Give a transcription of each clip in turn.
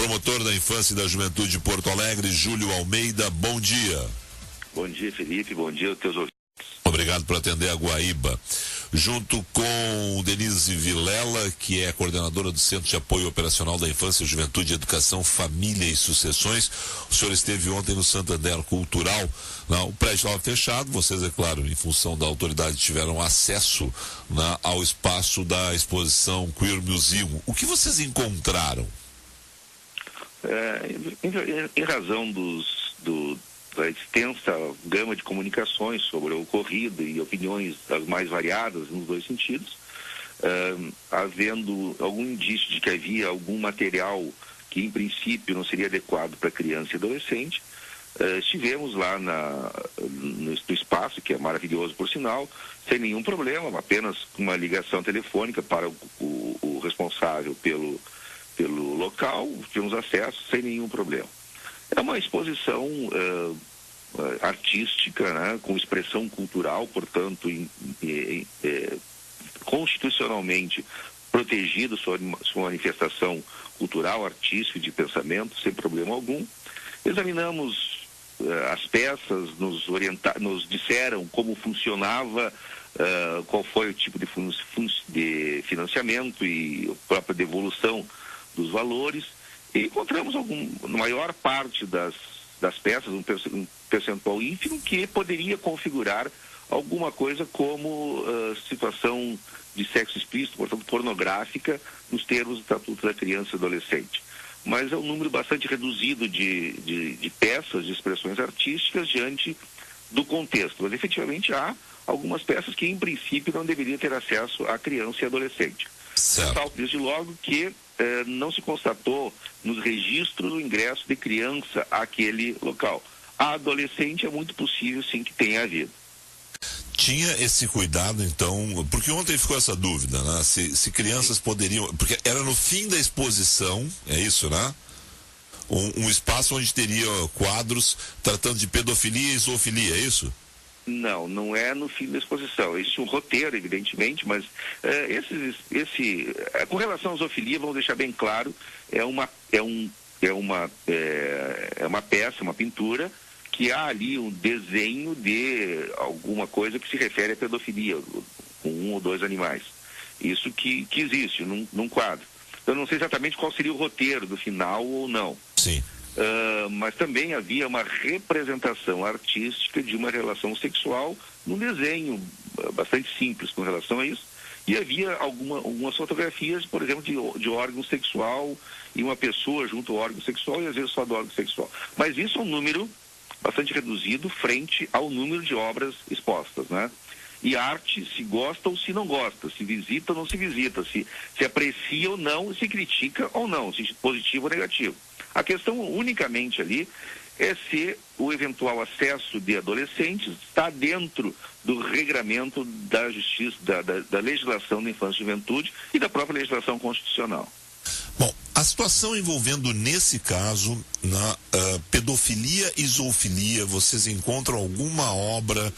Promotor da Infância e da Juventude de Porto Alegre, Júlio Almeida, bom dia. Bom dia, Felipe, bom dia aos teus ouvintes. Obrigado por atender a Guaíba. Junto com Denise Vilela, que é coordenadora do Centro de Apoio Operacional da Infância, Juventude, Educação, Família e Sucessões. O senhor esteve ontem no Santander Cultural. O prédio estava fechado, vocês, é claro, em função da autoridade, tiveram acesso ao espaço da exposição Queer Museum. O que vocês encontraram? Em razão da extensa gama de comunicações sobre o ocorrido e opiniões das mais variadas nos dois sentidos, havendo algum indício de que havia algum material que em princípio não seria adequado para criança e adolescente, estivemos lá no espaço, que é maravilhoso por sinal, sem nenhum problema, apenas uma ligação telefônica para o responsável pelo local, tivemos acesso sem nenhum problema. É uma exposição artística, né, com expressão cultural, portanto, constitucionalmente protegido sua manifestação cultural, artística e de pensamento, sem problema algum. Examinamos as peças, nos disseram como funcionava, qual foi o tipo de financiamento e a própria devolução dos valores. E encontramos na maior parte das peças, um percentual ínfimo que poderia configurar alguma coisa como situação de sexo explícito, portanto pornográfica, nos termos do Estatuto da Criança e Adolescente. Mas é um número bastante reduzido de peças, de expressões artísticas diante do contexto. Mas efetivamente há algumas peças que em princípio não deveriam ter acesso à criança e adolescente. Ressalto desde logo que não se constatou nos registros o ingresso de criança àquele local. A adolescente é muito possível, sim, que tenha havido. Tinha esse cuidado, então, porque ontem ficou essa dúvida, né? Se crianças poderiam, porque era no fim da exposição, é isso, né? Um espaço onde teria quadros tratando de pedofilia e zoofilia, é isso? Não é no fim da exposição. Existe um roteiro, evidentemente, mas com relação à zoofilia, vamos deixar bem claro, é uma peça, uma pintura, que há ali um desenho de alguma coisa que se refere à pedofilia, com um ou dois animais. Isso que existe num quadro. Eu não sei exatamente qual seria o roteiro do final ou não. Sim. Mas também havia uma representação artística de uma relação sexual num desenho bastante simples com relação a isso. E havia algumas fotografias, por exemplo, de órgão sexual e uma pessoa junto ao órgão sexual e às vezes só do órgão sexual. Mas isso é um número bastante reduzido frente ao número de obras expostas, né? E arte se gosta ou se não gosta, se visita ou não se visita, se aprecia ou não, se critica ou não, se positivo ou negativo. A questão unicamente ali é se o eventual acesso de adolescentes está dentro do regramento da justiça, da legislação da infância e juventude e da própria legislação constitucional. Bom, a situação envolvendo, nesse caso, na pedofilia e zoofilia, vocês encontram alguma obra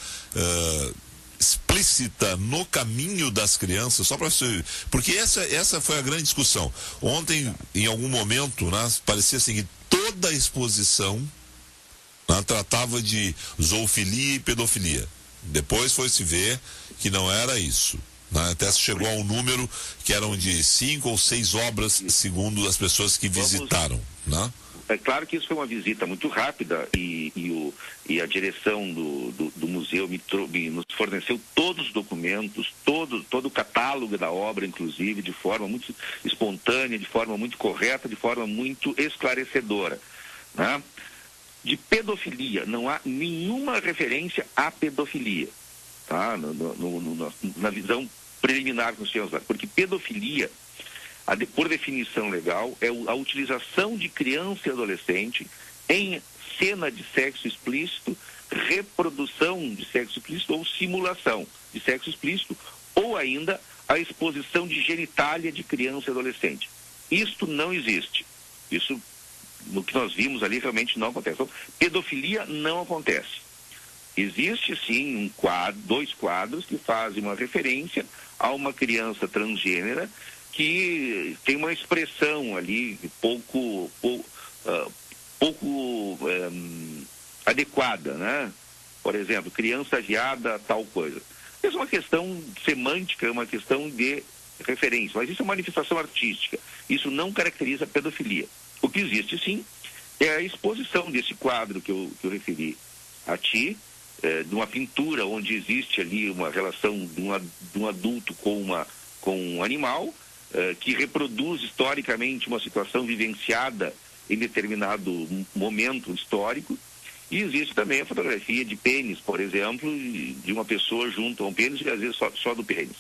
explícita no caminho das crianças, só para você, porque essa foi a grande discussão. Ontem, em algum momento, né, parecia assim que toda a exposição, né, tratava de zoofilia e pedofilia. Depois foi se ver que não era isso. Né? Até se chegou a um número que eram de 5 ou 6 obras, segundo as pessoas que visitaram. Né? É claro que isso foi uma visita muito rápida e a direção do museu nos forneceu todos os documentos, todo o catálogo da obra, inclusive, de forma muito espontânea, de forma muito correta, de forma muito esclarecedora. Né? De pedofilia, não há nenhuma referência à pedofilia, tá? Na visão preliminar que nós temos lá, porque pedofilia, por definição legal, é a utilização de criança e adolescente em cena de sexo explícito, reprodução de sexo explícito ou simulação de sexo explícito, ou ainda a exposição de genitália de criança e adolescente. Isto não existe. Isso, no que nós vimos ali, realmente não acontece. Então, pedofilia não acontece. Existe, sim, dois quadros que fazem uma referência a uma criança transgênera que tem uma expressão ali pouco pouco adequada, né? Por exemplo, criança viada, tal coisa. Isso é uma questão semântica, é uma questão de referência, mas isso é uma manifestação artística. Isso não caracteriza a pedofilia. O que existe, sim, é a exposição desse quadro que eu referi a ti, de uma pintura onde existe ali uma relação de um adulto com um animal, que reproduz historicamente uma situação vivenciada em determinado momento histórico. E existe também a fotografia de pênis, por exemplo, de uma pessoa junto a um pênis, e às vezes só do pênis,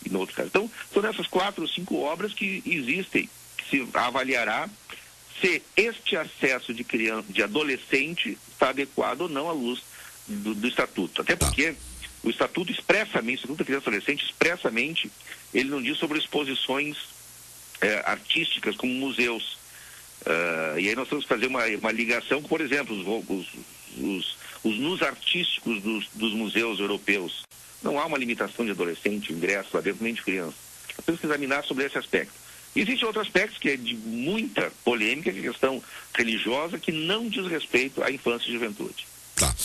e no outro caso. Então, são essas 4 ou 5 obras que existem, que se avaliará se este acesso de adolescente está adequado ou não à luz do Estatuto. Até porque o Estatuto expressamente, o Estatuto da Criança e Adolescente expressamente, ele não diz sobre exposições artísticas como museus. E aí nós temos que fazer uma ligação, por exemplo, os nus artísticos dos museus europeus. Não há uma limitação de adolescente, ingresso lá dentro, nem de criança. Nós temos que examinar sobre esse aspecto. Existe outro aspecto que é de muita polêmica, que é a questão religiosa, que não diz respeito à infância e juventude. Tá.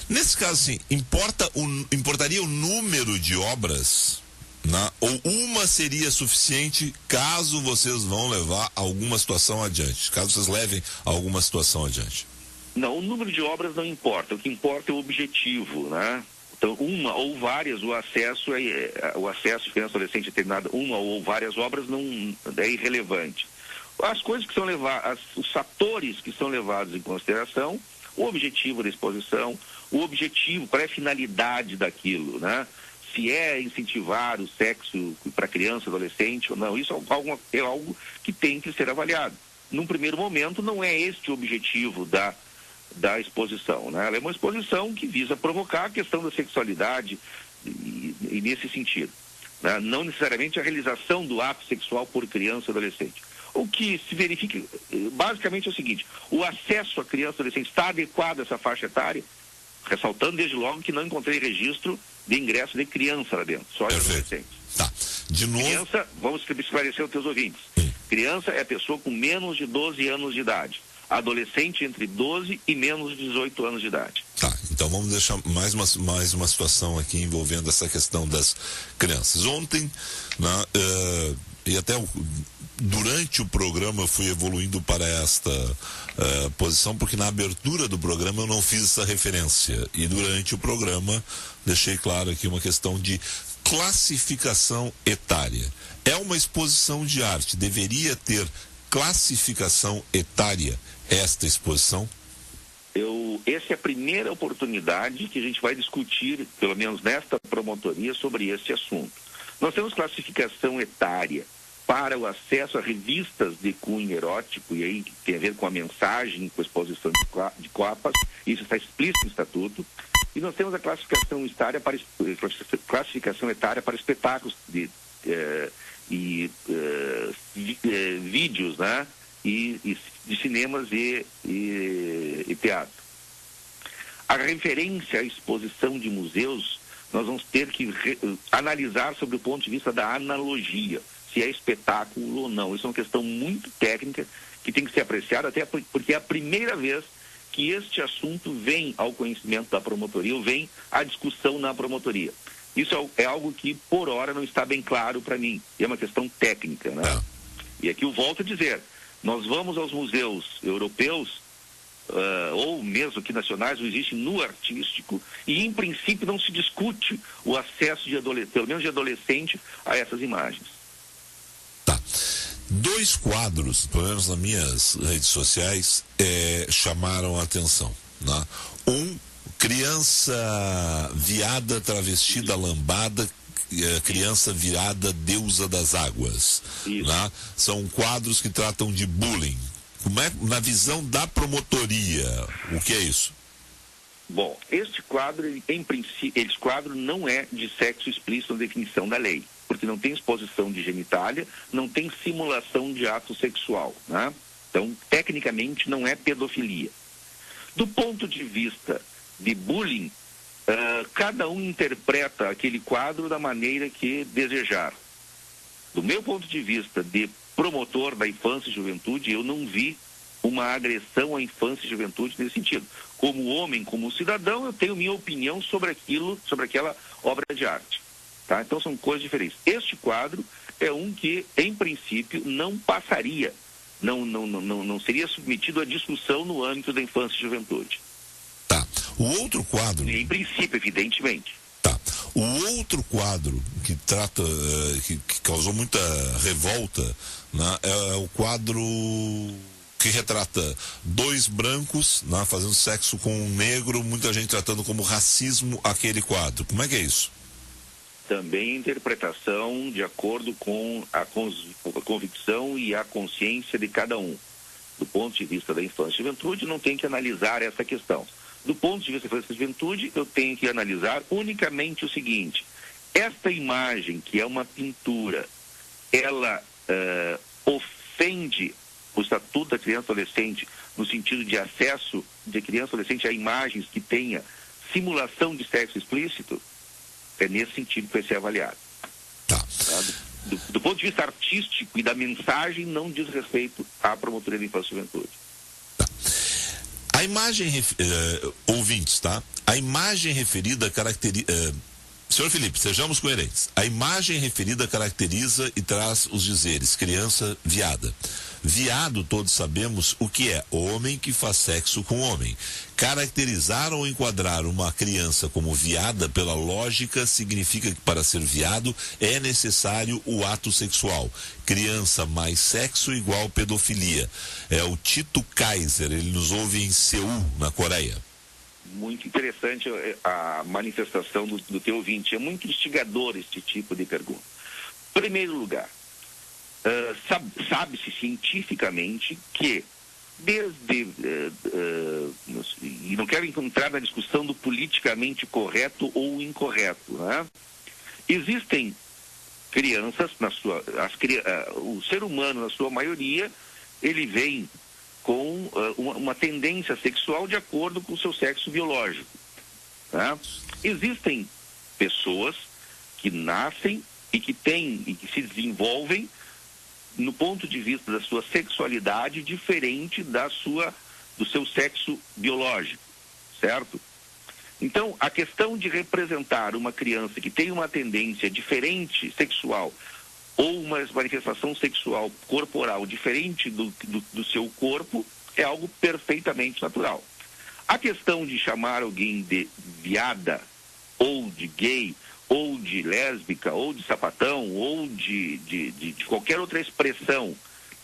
Nesse caso, sim, importaria o número de obras, né? Ou uma seria suficiente caso vocês vão levar alguma situação adiante? Caso vocês levem alguma situação adiante? Não, o número de obras não importa. O que importa é o objetivo, né? Então, uma ou várias, o acesso de criança adolescente determinada, uma ou várias obras não é irrelevante. As coisas que são levadas, os fatores que são levados em consideração, o objetivo da exposição, o objetivo, qual é a finalidade daquilo, né? Se é incentivar o sexo para criança e adolescente ou não, isso é algo que tem que ser avaliado. Num primeiro momento, não é este o objetivo da exposição, né? Ela é uma exposição que visa provocar a questão da sexualidade e nesse sentido, né? Não necessariamente a realização do ato sexual por criança e adolescente. O que se verifica, basicamente, é o seguinte: o acesso à criança e adolescente está adequado a essa faixa etária, ressaltando desde logo que não encontrei registro de ingresso de criança lá dentro, só de adolescente. Tá. De novo... Criança, vamos esclarecer os teus ouvintes. Criança é a pessoa com menos de 12 anos de idade. Adolescente entre 12 e menos de 18 anos de idade. Tá, então vamos deixar mais uma situação aqui envolvendo essa questão das crianças. Ontem, e até durante o programa eu fui evoluindo para esta posição, porque na abertura do programa eu não fiz essa referência. E durante o programa deixei claro aqui uma questão de classificação etária. É uma exposição de arte, deveria ter classificação etária esta exposição? Essa é a primeira oportunidade que a gente vai discutir, pelo menos nesta promotoria, sobre esse assunto. Nós temos classificação etária para o acesso a revistas de cunho erótico, e aí tem a ver com a mensagem, com a exposição de copas, isso está explícito no Estatuto. E nós temos a classificação etária para espetáculos vídeos, né? E de cinemas e teatro. A referência à exposição de museus, nós vamos ter que analisar sobre o ponto de vista da analogia, se é espetáculo ou não. Isso é uma questão muito técnica que tem que ser apreciada, até porque é a primeira vez que este assunto vem ao conhecimento da promotoria, ou vem à discussão na promotoria. Isso é algo que, por hora, não está bem claro para mim. E é uma questão técnica, né? E aqui eu volto a dizer, nós vamos aos museus europeus, ou mesmo aqui nacionais, não existe nu artístico, e em princípio não se discute o acesso pelo menos de adolescente, a essas imagens. Tá. 2 quadros, pelo menos nas minhas redes sociais, chamaram a atenção, né? Criança viada travestida lambada, criança virada deusa das águas, né? São quadros que tratam de bullying. Como é, na visão da promotoria, o que é isso? Bom, este quadro, em princípio, esse quadro não é de sexo explícito na definição da lei, porque não tem exposição de genitália, não tem simulação de ato sexual, né? Então, tecnicamente, não é pedofilia. Do ponto de vista de bullying, cada um interpreta aquele quadro da maneira que desejar. Do meu ponto de vista de promotor da infância e juventude, eu não vi uma agressão à infância e juventude nesse sentido. Como homem, como cidadão, eu tenho minha opinião sobre aquilo, sobre aquela obra de arte. Tá? Então são coisas diferentes. Este quadro é um que, em princípio, não passaria, não seria submetido à discussão no âmbito da infância e juventude. Tá. O outro quadro... Em princípio, evidentemente. Tá. O outro quadro que trata, que causou muita revolta, né, é o quadro que retrata dois brancos, né, fazendo sexo com um negro, muita gente tratando como racismo aquele quadro. Como é que é isso? Também interpretação de acordo com a convicção e a consciência de cada um. Do ponto de vista da infância e juventude, não tem que analisar essa questão. Do ponto de vista da infância e juventude, eu tenho que analisar unicamente o seguinte: esta imagem, que é uma pintura, ela ofende o Estatuto da Criança e Adolescente no sentido de acesso de criança e adolescente a imagens que tenha simulação de sexo explícito? É nesse sentido que vai ser avaliado. Tá. Do ponto de vista artístico e da mensagem, não diz respeito à promotoria da infância e juventude. Tá. A imagem, ouvintes, tá? A imagem referida caracteriza... Senhor Felipe, sejamos coerentes. A imagem referida caracteriza e traz os dizeres: criança viada. Viado, todos sabemos o que é: homem que faz sexo com homem. Caracterizar ou enquadrar uma criança como viada, pela lógica, significa que para ser viado é necessário o ato sexual. Criança mais sexo igual pedofilia. É o Tito Kaiser, ele nos ouve em Seul, na Coreia. Muito interessante a manifestação do teu ouvinte. É muito instigador este tipo de pergunta. Em primeiro lugar, sabe-se cientificamente que e não quero entrar na discussão do politicamente correto ou incorreto, né? Existem crianças, o ser humano, na sua maioria, ele vem com uma tendência sexual de acordo com o seu sexo biológico. Tá? Existem pessoas que nascem e que se desenvolvem no ponto de vista da sua sexualidade diferente do seu sexo biológico, certo? Então, a questão de representar uma criança que tem uma tendência diferente sexual ou uma manifestação sexual corporal diferente do seu corpo é algo perfeitamente natural. A questão de chamar alguém de viada, ou de gay, ou de lésbica, ou de sapatão, ou de qualquer outra expressão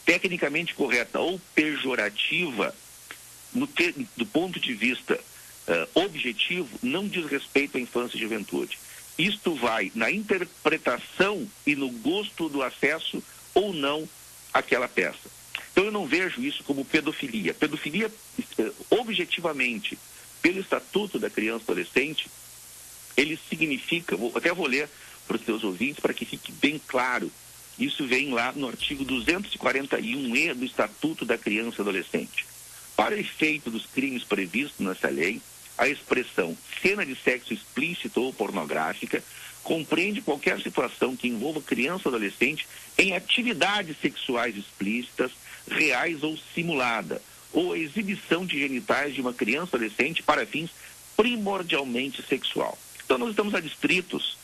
tecnicamente correta ou pejorativa, do ponto de vista objetivo, não diz respeito à infância e juventude. Isto vai na interpretação e no gosto do acesso ou não àquela peça. Então eu não vejo isso como pedofilia. Pedofilia, objetivamente, pelo Estatuto da Criança e Adolescente, ele significa, até vou ler para os seus ouvintes para que fique bem claro, isso vem lá no artigo 241E do Estatuto da Criança e Adolescente. Para efeito dos crimes previstos nessa lei, a expressão cena de sexo explícito ou pornográfica compreende qualquer situação que envolva criança ou adolescente em atividades sexuais explícitas, reais ou simulada, ou a exibição de genitais de uma criança ou adolescente para fins primordialmente sexual. Então nós estamos restritos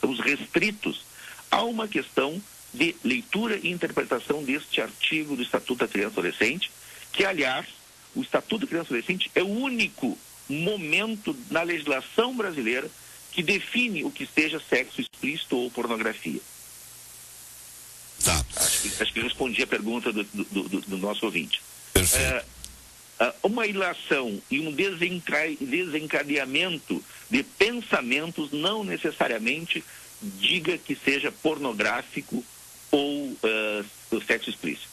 a uma questão de leitura e interpretação deste artigo do Estatuto da Criança e Adolescente, que, aliás, o Estatuto da Criança e Adolescente é o único momento na legislação brasileira que define o que seja sexo explícito ou pornografia. Tá. Acho que respondi a pergunta do nosso ouvinte. Perfeito. Uma ilação e um desencadeamento de pensamentos não necessariamente diga que seja pornográfico ou sexo explícito.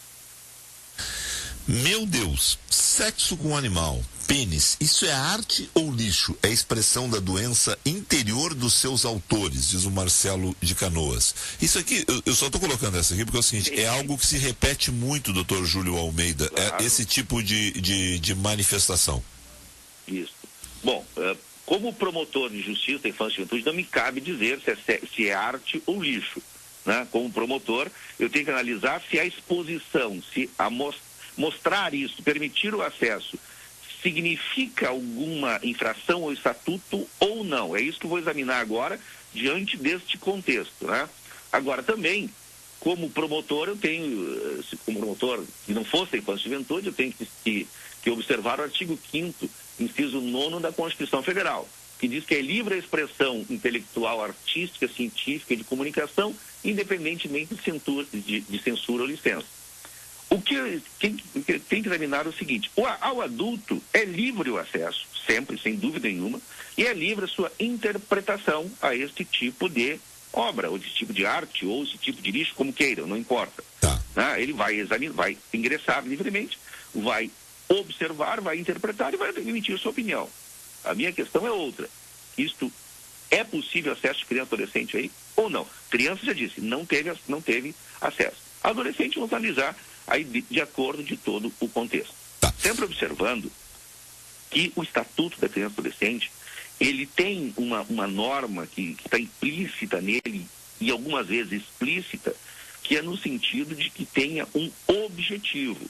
Meu Deus, sexo com animal, pênis, isso é arte ou lixo? É expressão da doença interior dos seus autores, diz o Marcelo de Canoas. Isso aqui, eu só estou colocando essa aqui porque é o seguinte, é algo que se repete muito, doutor Júlio Almeida, claro. Esse tipo de manifestação. Isso. Bom, como promotor de justiça da infância e juventude, não me cabe dizer se é arte ou lixo. Né? Como promotor, eu tenho que analisar se a exposição, mostrar isso, permitir o acesso, significa alguma infração ao estatuto ou não? É isso que eu vou examinar agora, diante deste contexto, né? Agora, também, como promotor, eu tenho, como promotor que não fosse a infância e juventude, eu tenho que observar o artigo 5º, inciso 9º da Constituição Federal, que diz que é livre a expressão intelectual, artística, científica e de comunicação, independentemente de censura ou licença. O que tem que examinar é o seguinte: ao adulto é livre o acesso, sempre, sem dúvida nenhuma, e é livre a sua interpretação a este tipo de obra, ou de tipo de arte, ou esse tipo de lixo, como queiram, não importa. Tá. Ele vai examinar, vai ingressar livremente, vai observar, vai interpretar e vai emitir sua opinião. A minha questão é outra. Isto é possível acesso de criança e adolescente aí ou não? Criança, já disse, não teve acesso. Adolescente, vamos analisar aí de acordo de todo o contexto. Tá. Sempre observando que o Estatuto da Criança e Adolescente, ele tem uma norma que está implícita nele, e algumas vezes explícita, que é no sentido de que tenha um objetivo.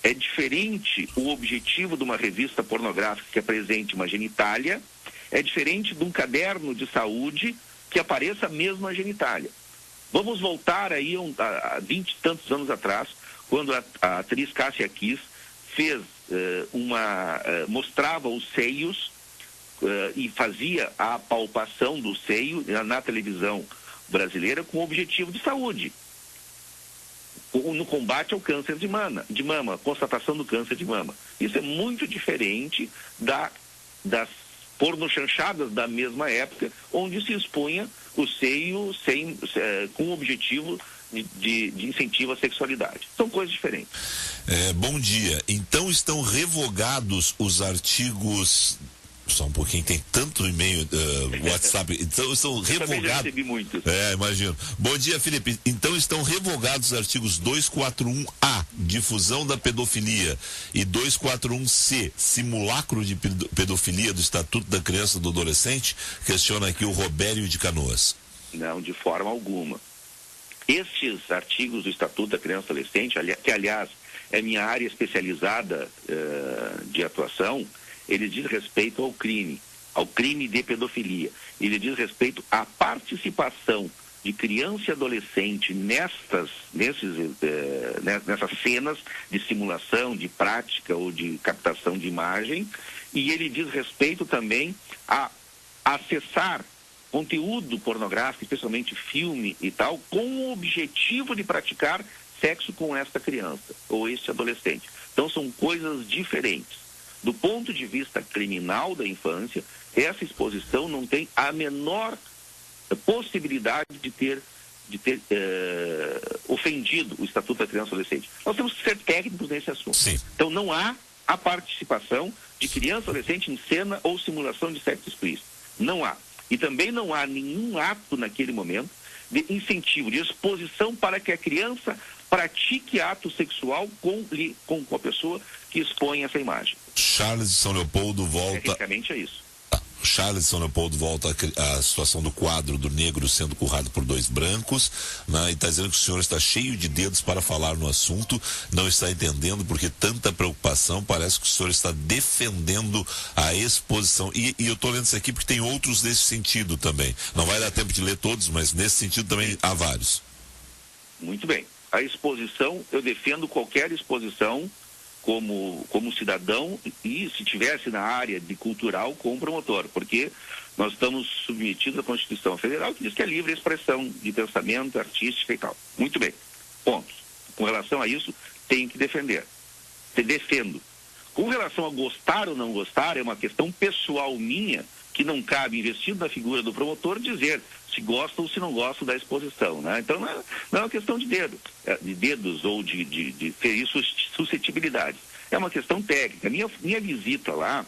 É diferente o objetivo de uma revista pornográfica que apresente uma genitália, é diferente de um caderno de saúde que apareça mesmo a genitália. Vamos voltar aí a 20 e tantos anos atrás, quando a atriz Cássia Kiss fez mostrava os seios e fazia a palpação do seio na televisão brasileira com objetivo de saúde, no combate ao câncer de mama, constatação do câncer de mama. Isso é muito diferente das pornochanchadas da mesma época, onde se expunha o seio com o objetivo de incentivo à sexualidade. São coisas diferentes. Bom dia. Então estão revogados os artigos... Só um pouquinho, tem tanto e-mail, WhatsApp, então estão revogados. Eu já recebi muitos. Imagino. Bom dia, Felipe. Então estão revogados os artigos 241A, difusão da pedofilia, e 241C, simulacro de pedofilia do Estatuto da Criança e do Adolescente? Questiona aqui o Robério de Canoas. Não, de forma alguma. Estes artigos do Estatuto da Criança e do Adolescente, que aliás é minha área especializada de atuação, ele diz respeito ao crime de pedofilia. Ele diz respeito à participação de criança e adolescente nessas cenas de simulação, de prática ou de captação de imagem, e ele diz respeito também a acessar conteúdo pornográfico, especialmente filme e tal, com o objetivo de praticar sexo com esta criança ou este adolescente. Então são coisas diferentes. Do ponto de vista criminal da infância, essa exposição não tem a menor possibilidade de ter ofendido o Estatuto da Criança e Adolescente. Nós temos que ser técnicos nesse assunto. Sim. Então não há a participação de criança e adolescente em cena ou simulação de sexo explícito. Não há. E também não há nenhum ato naquele momento de incentivo, de exposição para que a criança pratique ato sexual com a pessoa que expõe essa imagem. Charles de São Leopoldo volta... Tecnicamente é isso. Charles de São Leopoldo volta à situação do quadro do negro sendo currado por dois brancos, né, e está dizendo que o senhor está cheio de dedos para falar no assunto, não está entendendo porque tanta preocupação, parece que o senhor está defendendo a exposição. E eu estou lendo isso aqui porque tem outros nesse sentido também. Não vai dar tempo de ler todos, mas nesse sentido também há vários. Muito bem. A exposição, eu defendo qualquer exposição como cidadão e, se tivesse na área de cultural, como promotor, porque nós estamos submetidos à Constituição Federal, que diz que é livre a expressão de pensamento, artística e tal. Muito bem. Ponto. Com relação a isso, tenho que defender. Defendo. Com relação a gostar ou não gostar, é uma questão pessoal minha, que não cabe, investido na figura do promotor, dizer se gosta ou se não gosta da exposição, né? Então não é uma questão de dedos ou de ferir suscetibilidades. É uma questão técnica. Minha visita lá,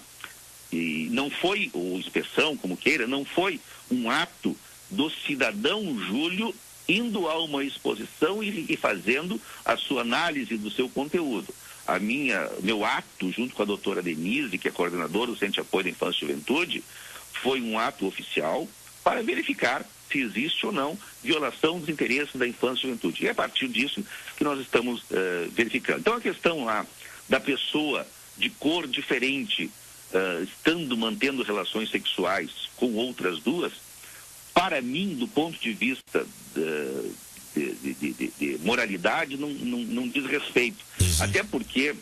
e não foi, ou inspeção, como queira, não foi um ato do cidadão Júlio indo a uma exposição e fazendo a sua análise do seu conteúdo. Meu ato, junto com a doutora Denise, que é coordenadora do Centro de Apoio da Infância e Juventude, foi um ato oficial para verificar se existe ou não violação dos interesses da infância e juventude. E é a partir disso que nós estamos verificando. Então a questão lá da pessoa de cor diferente, mantendo relações sexuais com outras duas, para mim, do ponto de vista de moralidade, não diz respeito. Até porque,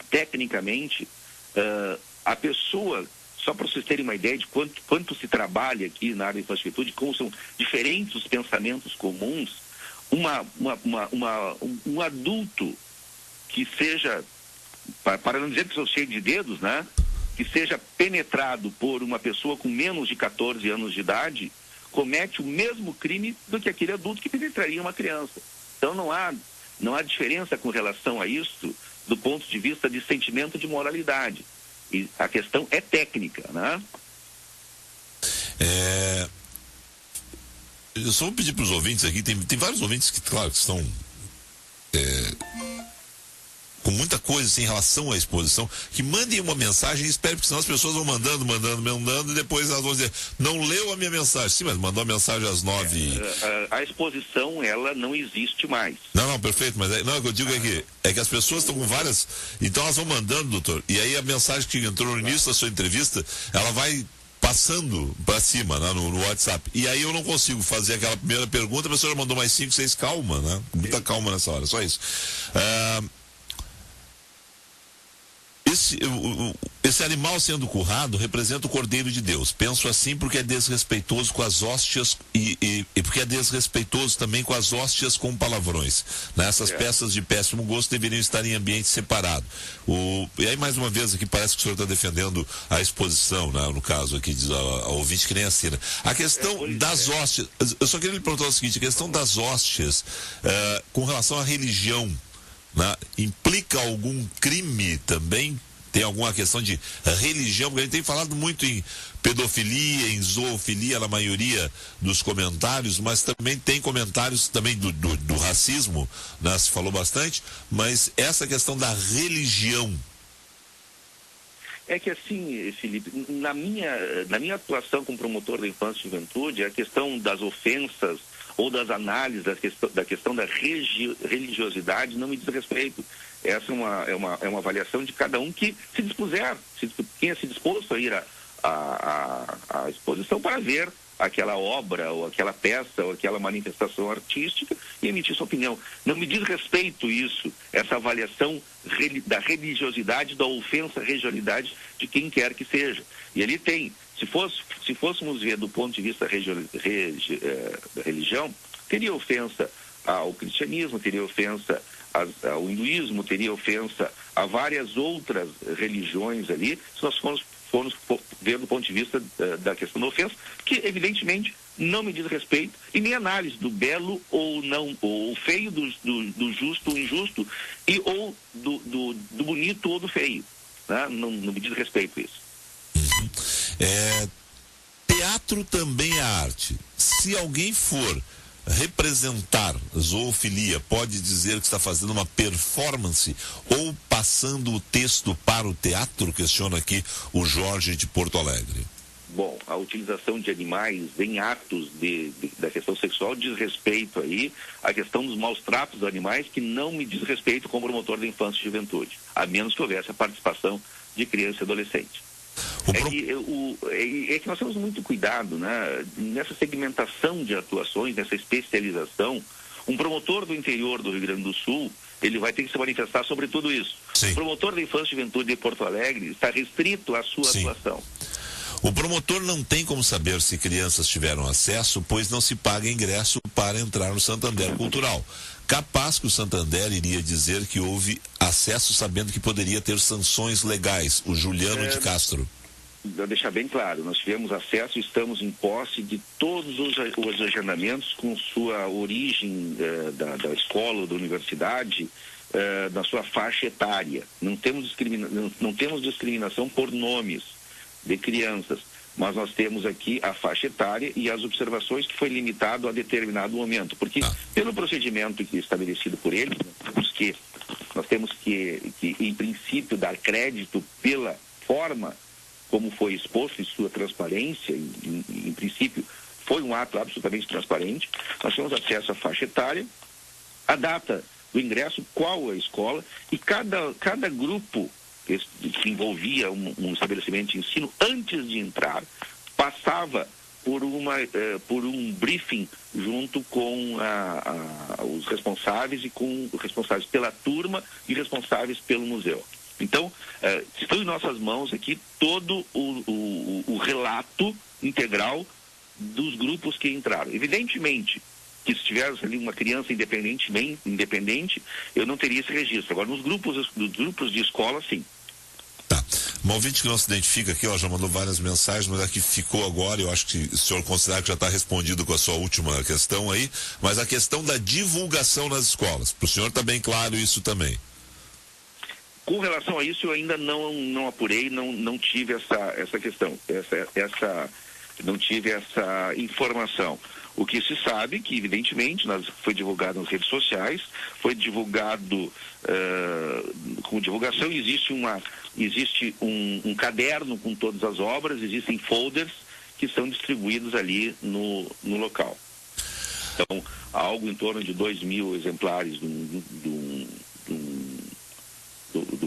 tecnicamente, a pessoa, só para vocês terem uma ideia de quanto se trabalha aqui na área de infantilitude, como são diferentes os pensamentos comuns, um adulto que seja, para não dizer que sou cheio de dedos, né? Que seja penetrado por uma pessoa com menos de 14 anos de idade, comete o mesmo crime do que aquele adulto que penetraria uma criança. Então não há diferença com relação a isso do ponto de vista de sentimento de moralidade. E a questão é técnica, né? Eu só vou pedir para os ouvintes aqui, tem vários ouvintes que, claro, que estão com muita coisa assim, em relação à exposição, que mandem uma mensagem e espere, porque senão as pessoas vão mandando, e depois elas vão dizer, não leu a minha mensagem. Sim, mas mandou a mensagem às 9. A exposição, ela não existe mais. Não, perfeito, mas o que eu digo é que as pessoas estão com várias, então elas vão mandando, doutor, e aí a mensagem que entrou no início da sua entrevista, ela vai passando para cima, né, no WhatsApp. E aí eu não consigo fazer aquela primeira pergunta, a pessoa já mandou mais 5, 6, calma, né? Muita calma nessa hora, só isso. Esse animal sendo currado representa o Cordeiro de Deus. Penso assim porque é desrespeitoso com as hóstias e porque é desrespeitoso também com as hóstias com palavrões. Essas peças de péssimo gosto deveriam estar em ambiente separado. E aí, mais uma vez, aqui parece que o senhor está defendendo a exposição, né? No caso aqui, diz a ouvinte que nem assina. A questão das hóstias, eu só queria lhe perguntar o seguinte, a questão das hóstias com relação à religião, né? Implica algum crime também? Tem alguma questão de religião? Porque a gente tem falado muito em pedofilia, em zoofilia, na maioria dos comentários, mas também tem comentários também do racismo, né? Se falou bastante, mas essa questão da religião. É que assim, Felipe, na minha atuação como promotor da infância e juventude, a questão das ofensas ou das análises da questão da religiosidade não me diz respeito. Essa é uma avaliação de cada um que se dispuser, quem se disposto a ir à exposição para ver aquela obra, ou aquela peça, ou aquela manifestação artística e emitir sua opinião. Não me diz respeito isso, essa avaliação da religiosidade, da ofensa à religiosidade de quem quer que seja. E ali tem, se fôssemos ver do ponto de vista da religião, teria ofensa ao cristianismo, teria ofensa ao hinduísmo, teria ofensa a várias outras religiões ali, se nós formos ver do ponto de vista da questão da ofensa, que evidentemente não me diz respeito, e nem análise do belo ou não, ou feio do justo ou injusto, ou do bonito ou do feio. Né? Não me diz respeito isso. Teatro também é arte. Se alguém for representar zoofilia, pode dizer que está fazendo uma performance ou passando o texto para o teatro? Questiona aqui o Jorge de Porto Alegre. Bom, a utilização de animais em atos da questão sexual diz respeito aí à questão dos maus tratos dos animais, que não me diz respeito como promotor da infância e juventude, a menos que houvesse a participação de criança e adolescente. É que nós temos muito cuidado, né? Nessa segmentação de atuações, nessa especialização. Um promotor do interior do Rio Grande do Sul, ele vai ter que se manifestar sobre tudo isso. Sim. O promotor da infância e juventude de Porto Alegre está restrito à sua atuação. O promotor não tem como saber se crianças tiveram acesso, pois não se paga ingresso para entrar no Santander Cultural. Capaz que o Santander iria dizer que houve acesso sabendo que poderia ter sanções legais. O Juliano de Castro. Vou deixar bem claro, nós tivemos acesso e estamos em posse de todos os agendamentos com sua origem da escola ou da universidade, na sua faixa etária. Não temos discriminação por nomes de crianças, mas nós temos aqui a faixa etária e as observações que foi limitado a determinado momento, porque pelo procedimento que é estabelecido por eles, nós temos que em princípio dar crédito pela forma como foi exposto em sua transparência, em princípio foi um ato absolutamente transparente. Nós temos acesso à faixa etária, a data do ingresso, qual a escola, e cada grupo que envolvia um estabelecimento de ensino, antes de entrar, passava por um briefing junto com os responsáveis e com os responsáveis pela turma e responsáveis pelo museu. Então, estão em nossas mãos aqui todo o relato integral dos grupos que entraram. Evidentemente que se tivesse ali uma criança independente, eu não teria esse registro. Agora, nos grupos de escola, sim. Tá. Uma ouvinte que não se identifica aqui, ela já mandou várias mensagens, mas aqui ficou agora, eu acho que o senhor considera que já está respondido com a sua última questão aí, mas a questão da divulgação nas escolas. Para o senhor está bem claro isso também. Com relação a isso, eu ainda não apurei, não tive essa questão, não tive essa informação. O que se sabe que, evidentemente, foi divulgado nas redes sociais, foi divulgado com divulgação, existe um caderno com todas as obras, existem folders que são distribuídos ali no local. Então, há algo em torno de 2.000 exemplares do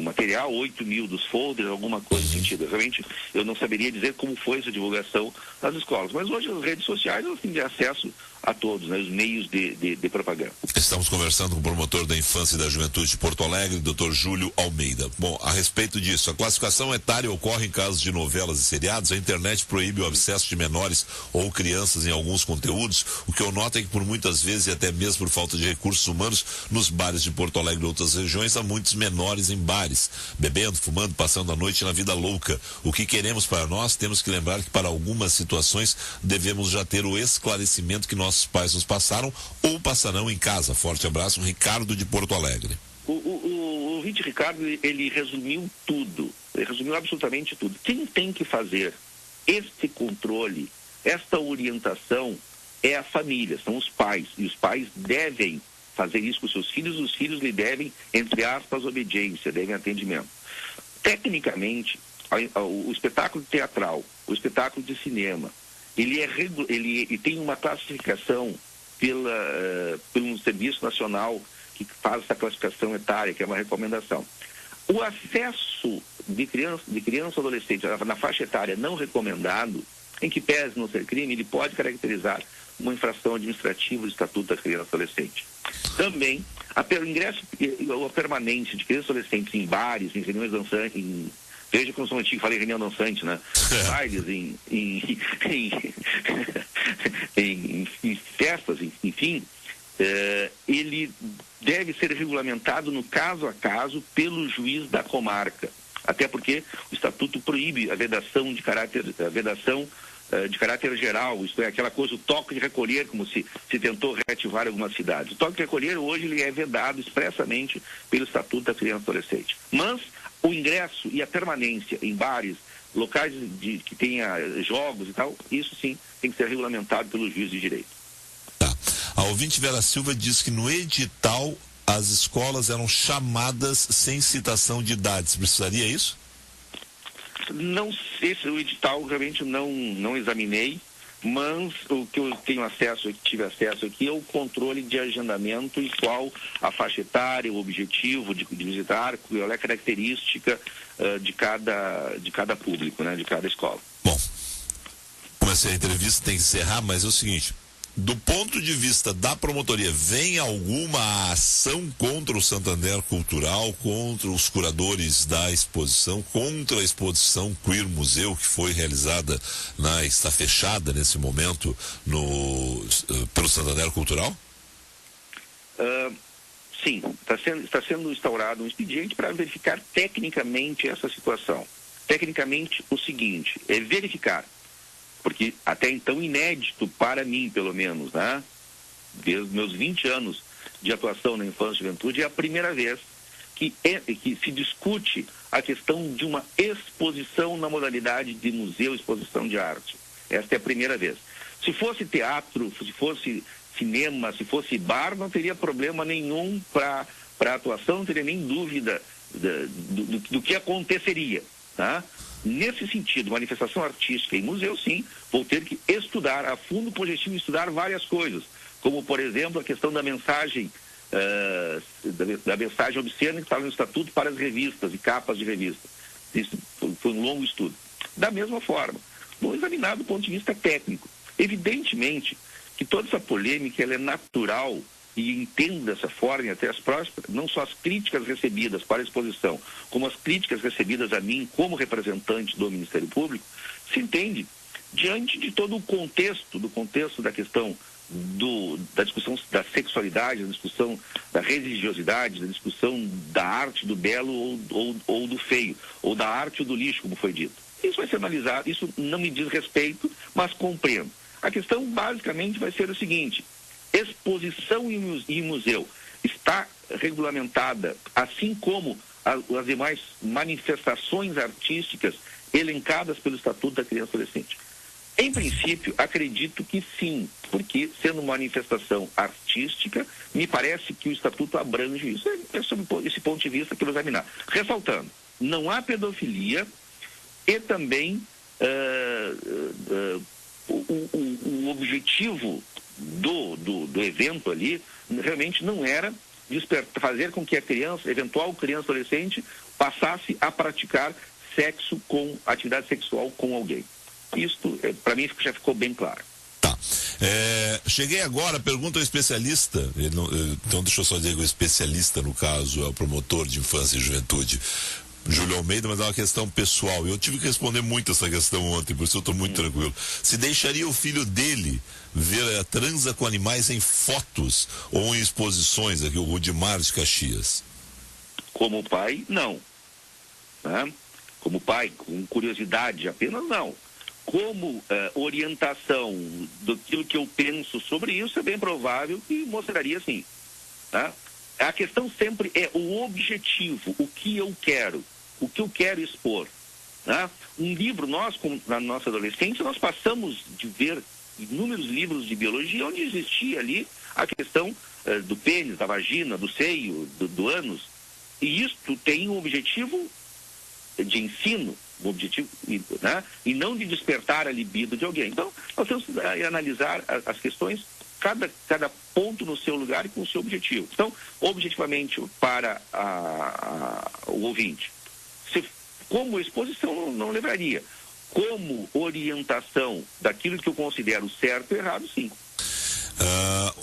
material, 8.000 dos folders, alguma coisa nesse sentido. Realmente, eu não saberia dizer como foi essa divulgação nas escolas. Mas hoje as redes sociais, elas têm acesso a todos, né, os meios de propaganda. Estamos conversando com o promotor da Infância e da Juventude de Porto Alegre, Dr. Júlio Almeida. Bom, a respeito disso, a classificação etária ocorre em casos de novelas e seriados. A internet proíbe o acesso de menores ou crianças em alguns conteúdos. O que eu noto é que por muitas vezes, e até mesmo por falta de recursos humanos, nos bares de Porto Alegre e outras regiões, há muitos menores em bares, bebendo, fumando, passando a noite na vida louca. O que queremos para nós, temos que lembrar que para algumas situações devemos já ter o esclarecimento que nossos pais nos passaram ou passarão em casa. Forte abraço, Ricardo de Porto Alegre. O ouvinte Ricardo, ele resumiu tudo, ele resumiu absolutamente tudo. Quem tem que fazer este controle, esta orientação, é a família, são os pais, e os pais devem fazer isso com seus filhos, os filhos lhe devem, entre aspas, obediência, devem atendimento. Tecnicamente, o espetáculo teatral, o cinema, ele tem uma classificação pelo Serviço Nacional que faz essa classificação etária, que é uma recomendação. O acesso de criança ou adolescente na faixa etária não recomendado, em que pese não ser crime, ele pode caracterizar uma infração administrativa do Estatuto da Criança e Adolescente. Também, o ingresso permanente de crianças e adolescentes em bares, em reuniões dançantes, veja como sou antigo, falei reunião dançante, né? Bailes, em festas, enfim, ele deve ser regulamentado no caso a caso pelo juiz da comarca. Até porque o Estatuto proíbe a vedação de caráter geral, isto é, aquela coisa, o toque de recolher, como se tentou reativar algumas cidades. O toque de recolher hoje ele é vedado expressamente pelo Estatuto da Criança e Adolescente. Mas o ingresso e a permanência em bares, locais que tenha jogos e tal, isso sim tem que ser regulamentado pelo juiz de direito. Tá. A ouvinte Vera Silva diz que no edital as escolas eram chamadas sem citação de idades. Precisaria isso? Não sei se o edital realmente não examinei, mas o que eu tive acesso aqui é o controle de agendamento e qual a faixa etária, o objetivo de visitar, qual é a característica de cada público, né, de cada escola. Bom, comecei a entrevista, tem que encerrar, mas é o seguinte: do ponto de vista da promotoria, vem alguma ação contra o Santander Cultural, contra os curadores da exposição, contra a exposição Queer Museu, que foi realizada, está fechada nesse momento pelo Santander Cultural? Sim, está sendo instaurado um expediente para verificar tecnicamente essa situação. Tecnicamente, o seguinte, é verificar, porque até então inédito para mim, pelo menos, né? Desde os meus 20 anos de atuação na infância e juventude, é a primeira vez que se discute a questão de uma exposição na modalidade de museu, exposição de arte. Esta é a primeira vez. Se fosse teatro, se fosse cinema, se fosse bar, não teria problema nenhum para a atuação, não teria nem dúvida do que aconteceria, tá? Nesse sentido, manifestação artística em museu, sim, vou ter que estudar a fundo, com o objetivo de estudar várias coisas, como, por exemplo, a questão da mensagem da mensagem obscena que estava no estatuto para as revistas e capas de revistas. Isso foi um longo estudo. Da mesma forma, vou examinar do ponto de vista técnico. Evidentemente que toda essa polêmica ela é natural e entendo dessa forma, e até as próximas, não só as críticas recebidas para a exposição, como as críticas recebidas a mim como representante do Ministério Público, se entende diante de todo o contexto, da questão da discussão da sexualidade, da discussão da religiosidade, da discussão da arte do belo ou do feio, ou da arte ou do lixo, como foi dito. Isso vai ser analisado, isso não me diz respeito, mas compreendo. A questão basicamente vai ser o seguinte: exposição em museu está regulamentada, assim como as demais manifestações artísticas elencadas pelo Estatuto da Criança e Adolescente. Em princípio, acredito que sim, porque sendo manifestação artística, me parece que o Estatuto abrange isso. É sob esse ponto de vista que eu vou examinar. Ressaltando, não há pedofilia e também o objetivo do evento ali realmente não era fazer com que a criança, eventual criança adolescente, passasse a praticar atividade sexual com alguém. Isto, para mim, já ficou bem claro. Tá. Cheguei agora, pergunta ao especialista, então deixa eu só dizer que o especialista, no caso, é o promotor de infância e juventude, Júlio Almeida, mas é uma questão pessoal. Eu tive que responder muito essa questão ontem, por isso eu estou muito tranquilo. Se deixaria o filho dele ver a transa com animais em fotos ou em exposições, aqui o Rudimar de Caxias? Como pai, não. Né? Como pai, com curiosidade apenas, não. Como orientação daquilo que eu penso sobre isso, é bem provável que mostraria sim. Tá? A questão sempre é o objetivo, o que eu quero expor. Tá? Um livro, na nossa adolescência, nós passamos de ver inúmeros livros de biologia onde existia ali a questão do pênis, da vagina, do seio, do ânus. E isto tem um objetivo de ensino, um objetivo, né? E não de despertar a libido de alguém. Então, nós temos que analisar as questões, cada ponto no seu lugar e com o seu objetivo. Então, objetivamente, para o ouvinte, como exposição não levaria. Como orientação daquilo que eu considero certo e errado, sim.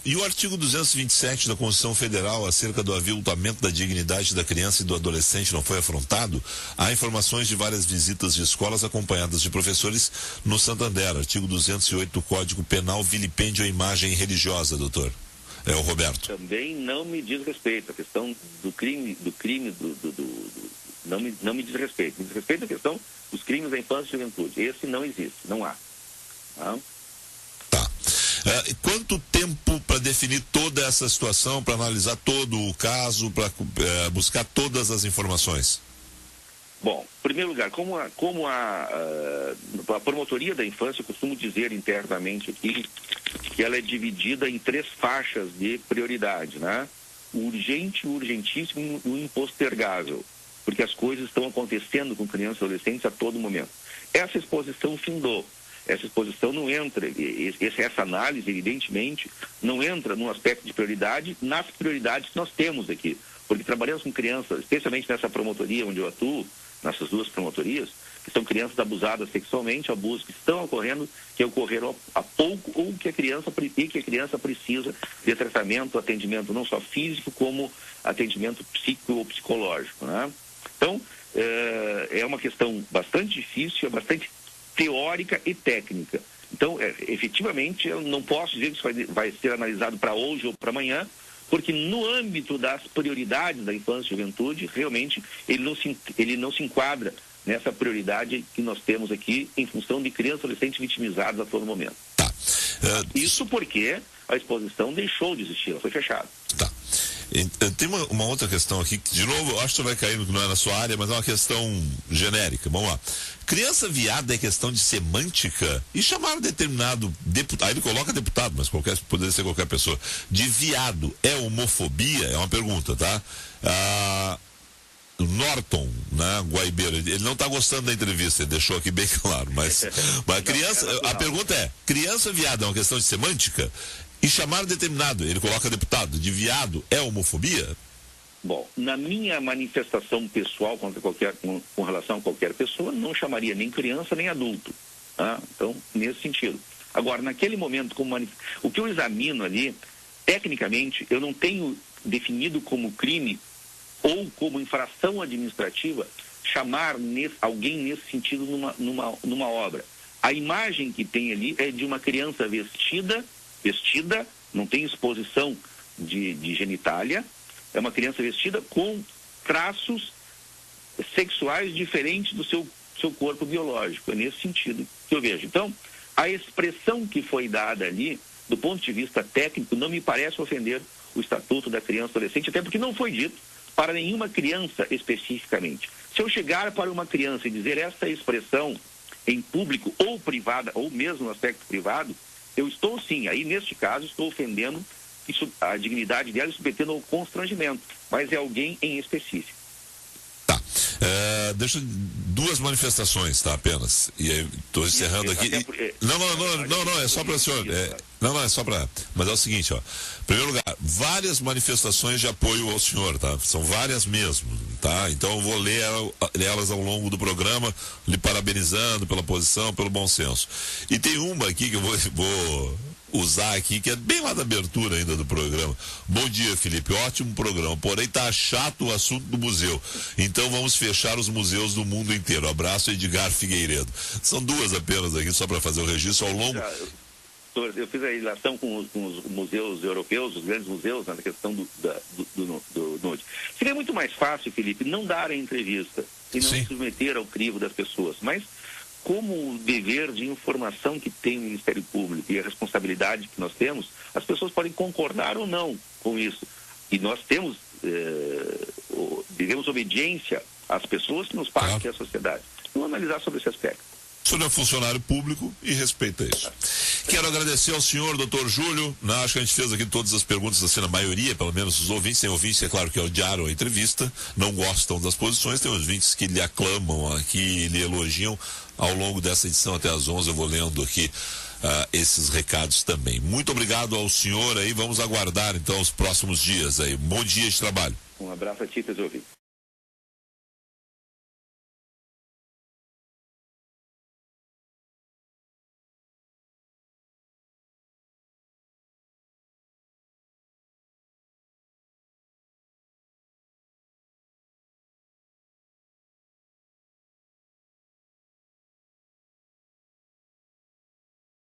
E o artigo 227 da Constituição Federal acerca do aviltamento da dignidade da criança e do adolescente não foi afrontado? Há informações de várias visitas de escolas acompanhadas de professores no Santander. Artigo 208 do Código Penal, vilipêndio à imagem religiosa, doutor. É o Roberto. Também não me diz respeito. A questão do crime não me diz respeito. Me diz respeito a questão dos crimes da infância e juventude. Esse não existe, não há. Tá? Quanto tempo para definir toda essa situação, para analisar todo o caso, para buscar todas as informações? Bom, em primeiro lugar, como a promotoria da infância, eu costumo dizer internamente aqui que ela é dividida em 3 faixas de prioridade, né? O urgente, o urgentíssimo e o impostergável, porque as coisas estão acontecendo com crianças e adolescentes a todo momento. Essa exposição findou. Essa exposição não entra, essa análise, evidentemente, não entra no aspecto de prioridade, nas prioridades que nós temos aqui. Porque trabalhamos com crianças, especialmente nessa promotoria onde eu atuo, nessas 2 promotorias, que são crianças abusadas sexualmente, abusos que estão ocorrendo, que ocorreram há pouco, ou que a criança precisa de tratamento, atendimento não só físico, como atendimento psíquico ou psicológico. Né? Então, é uma questão bastante difícil, é bastante teórica e técnica. Então, efetivamente, eu não posso dizer que isso vai ser analisado para hoje ou para amanhã, porque no âmbito das prioridades da infância e juventude, realmente, ele não se enquadra nessa prioridade que nós temos aqui em função de crianças e adolescentes vitimizados a todo momento. Tá. Isso porque a exposição deixou de existir, ela foi fechada. Tá. Tem uma outra questão aqui, que, de novo, eu acho que vai cair no que não é na sua área, mas é uma questão genérica. Vamos lá. Criança viada é questão de semântica? E chamar determinado deputado, aí ele coloca deputado, mas poderia ser qualquer pessoa, de viado é homofobia? É uma pergunta, tá? Norton, né, Guaibeiro, ele não está gostando da entrevista, ele deixou aqui bem claro, mas criança, a pergunta é, criança viada é uma questão de semântica? E chamar determinado, ele coloca deputado, de viado, é homofobia? Bom, na minha manifestação pessoal com relação a qualquer pessoa, não chamaria nem criança nem adulto. Tá? Então, nesse sentido. Agora, naquele momento, o que eu examino ali, tecnicamente, eu não tenho definido como crime ou como infração administrativa chamar alguém nesse sentido numa obra. A imagem que tem ali é de uma criança vestida, não tem exposição de genitália, é uma criança vestida com traços sexuais diferentes do seu corpo biológico. É nesse sentido que eu vejo. Então, a expressão que foi dada ali, do ponto de vista técnico, não me parece ofender o Estatuto da Criança e Adolescente, até porque não foi dito para nenhuma criança especificamente. Se eu chegar para uma criança e dizer essa expressão em público ou privada, ou mesmo no aspecto privado, eu estou sim, aí neste caso, estou ofendendo a dignidade dela e submetendo ao constrangimento, mas é alguém em específico. Tá. Deixa duas manifestações, tá? Apenas. E aí, estou encerrando aqui. Não, é só para o senhor. É só para. Mas é o seguinte, ó. Em primeiro lugar, várias manifestações de apoio ao senhor, tá? São várias mesmo, tá? Então eu vou ler elas ao longo do programa, lhe parabenizando pela posição, pelo bom senso. E tem uma aqui que eu vou usar aqui, que é bem lá da abertura ainda do programa. Bom dia, Felipe, ótimo programa, porém tá chato o assunto do museu, então vamos fechar os museus do mundo inteiro. Abraço, Edgar Figueiredo. São duas apenas aqui, só para fazer o registro ao longo. Eu fiz a relação com os museus europeus, os grandes museus, na questão do nude. Seria muito mais fácil, Felipe, não dar a entrevista e não se submeter ao crivo das pessoas, mas como o dever de informação que tem o Ministério Público e a responsabilidade que nós temos, as pessoas podem concordar ou não com isso. E nós devemos obediência às pessoas que nos pagam, que é a sociedade. Vamos analisar sobre esse aspecto. O senhor é funcionário público e respeita isso. Quero agradecer ao senhor, doutor Júlio. Acho que a gente fez aqui todas as perguntas, assim, na maioria, pelo menos os ouvintes. Tem ouvintes, é claro, que odiaram a entrevista, não gostam das posições. Tem ouvintes que lhe aclamam aqui, lhe elogiam. Ao longo dessa edição, até às 11, eu vou lendo aqui esses recados também. Muito obrigado ao senhor aí. Vamos aguardar, então, os próximos dias aí. Bom dia de trabalho. Um abraço a ti, teus ouvintes.